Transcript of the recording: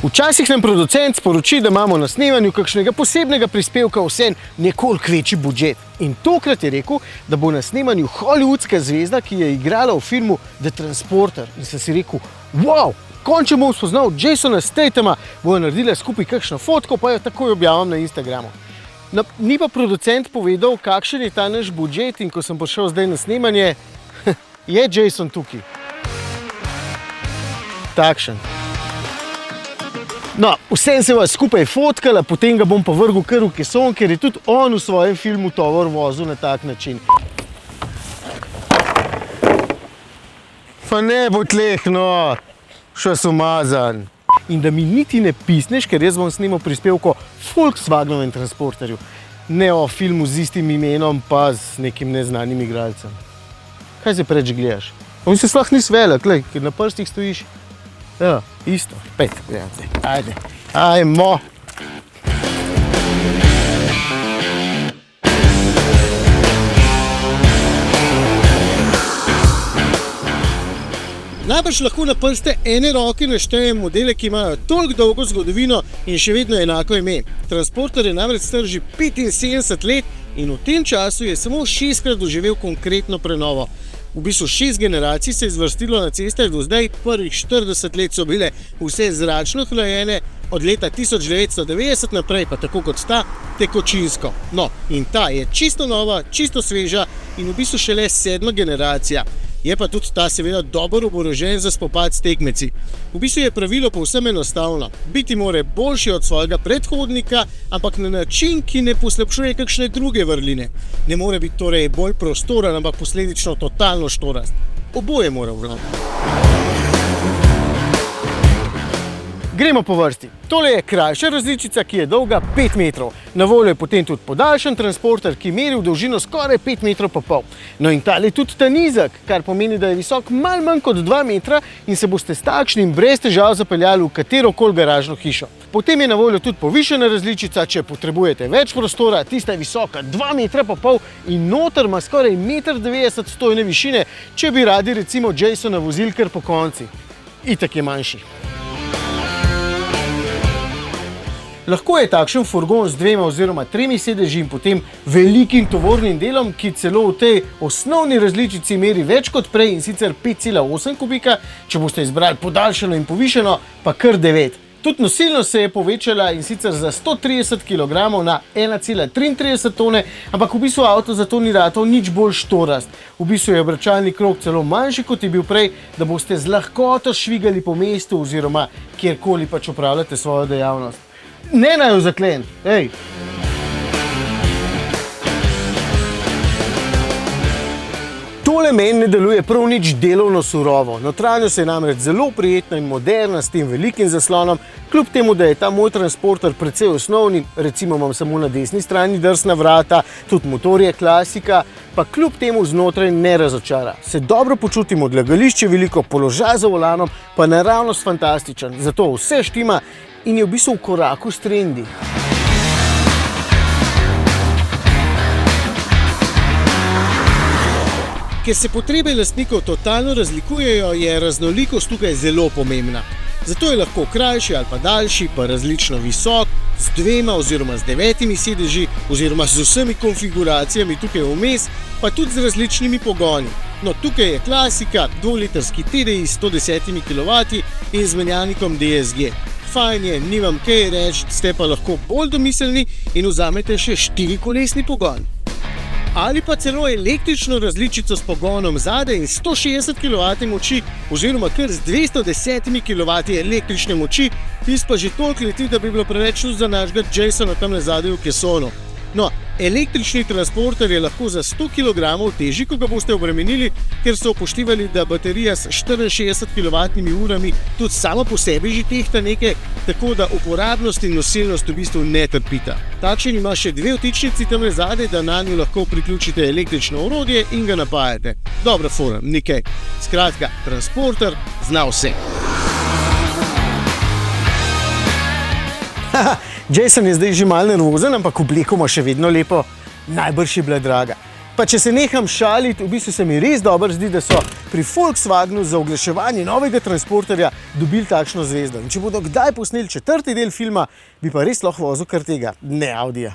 Včasih nam producent sporoči, da imamo na snemanju kakšnega posebnega prispevka vsem nekoliko večji budžet. In tokrat je rekel, da bo na snemanju hollywoodska zvezda, ki je igrala v filmu The Transporter. In sem si rekel, wow, končno bom spoznal Jasona Stathama, bojo naredila skupaj kakšno fotko, pa jo takoj objavim na Instagramu. Ni pa producent povedal, kakšen je ta naš budžet, in ko sem prišel zdaj na snemanje, je Jason tukaj. Takšen. No, vsem se vas skupaj fotkala, potem ga bom pa vrgel kar v keson, ker je tudi on v svojem filmu tovor vozil na tak način. Pa ne bo tleh, no, še sem umazan. In da mi niti ne pisneš, ker jaz bom snimal prispevko Volkswagenovem Transporterju. Ne o filmu z istim imenom, pa z nekim neznanim igralcem. Kaj se preč gledaš? On se sploh nisi velik, ker na prstih stojiš. Ja, isto. Pet, gledam zdaj. Ajde. Ajmo. Najbrž lahko na prste ene roke naštejem modele, ki imajo toliko dolgo zgodovino in še vedno enako ime. Transporter je namreč star že 75 let in v tem času je samo 6-krat doživel konkretno prenovo. V bistvu 6 generacij se je zvrstilo na cestah do zdaj, prvih 40 let so bile vse zračno hlajene, od leta 1990 naprej pa tako kot ta tekočinsko. No, in ta je čisto nova, čisto sveža in v bistvu šele 7. generacija. Je pa tudi ta seveda dobro oborožen za spopad s tekmeci. V bistvu je pravilo povsem enostavno. Biti mora boljši od svojega predhodnika, ampak na način, ki ne poslabšuje kakšne druge vrline. Ne more biti torej bolj prostoren, ampak posledično totalno štorast. Oboje mora vladati. Gremo po vrsti. Tole je krajša različica, ki je dolga 5 metrov. Na voljo je potem tudi podaljšan transporter, ki meri v dolžino skoraj 5 metrov pa pol. No in tale je tudi ta nizek, kar pomeni, da je visok malo manj kot 2 metra in se boste s takšnim brez težav zapeljali v katerokoli garažno hišo. Potem je na voljo tudi povišana različica, če potrebujete več prostora, tista je visoka 2 metra pa pol in noter ima skoraj 1,90 m stojne višine, če bi radi recimo Jasona vozili kar po konci. Itak je manjši. Lahko je takšen furgon z 2 oziroma 3 sedeži in potem velikim tovornim delom, ki celo v tej osnovni različici meri več kot prej in sicer 5,8 kubika, če boste izbrali podaljšano in povišeno, pa kar 9. Tudi nosilnost se je povečala in sicer za 130 kg na 1,33 tone, ampak v bistvu avto zato ni ratal nič bolj štorast. V bistvu je obračalni krog celo manjši, kot je bil prej, da boste z lahkoto švigali po mestu oziroma kjerkoli pač opravljate svojo dejavnost. Ne naj jo zaklen, ej! Tole meni ne deluje prav nič delovno surovo. Notranjost je namreč zelo prijetna in moderna s tem velikim zaslonom, kljub temu, da je ta moj transporter precej osnovni, recimo imam samo na desni strani drsna vrata, tudi motor je klasika, pa kljub temu znotraj ne razočara. Se dobro počutim, odlagališče veliko, položaj za volanom, pa naravnost fantastičen, zato vse štima in je v bistvu v koraku s trendi. Ker se potrebe lastnikov totalno razlikujejo, je raznolikost tukaj zelo pomembna. Zato je lahko krajši ali pa daljši, pa različno visok, z 2 oziroma z 9 sedeži, oziroma z vsemi konfiguracijami tukaj vmes, pa tudi z različnimi pogoni. No, tukaj je klasika, 2-litrski TDI s 110 kW in z menjalnikom DSG. Fajn je, ni vam kaj reči, ste pa lahko bolj domiselni in vzamete še 4-kolesni pogon. Ali pa celo električno različico s pogonom zadaj in 160 kW moči oziroma kar z 210 kW električne moči, tisto pa že toliko leti, da bi bilo preveč tudi za našega Jasona tam zadaj v kesonu. No, električni transporter je lahko za 100 kg težji, ko ga boste obremenili, ker so upoštevali, da baterija s 64 kWh tudi sama po sebi že tehta nekaj, tako da uporabnost in nosilnost v bistvu ne trpita. Takšen ima še 2 vtičnici tam zadaj, da nanjo lahko priključite električno orodje in ga napajate. Dobra fora, nikaj. Skratka, transporter zna vse. Jason je zdaj že malo nervozen, ampak obleko ima še vedno lepo. Najbrž je bila draga. Pa če se neham šaliti, v bistvu se mi res dobro zdi, da so pri Volkswagenu za oglaševanje novega transporterja dobili takšno zvezdo. In če bodo kdaj posneli 4. del filma, bi pa res lahko vozil kar tega, ne Audija.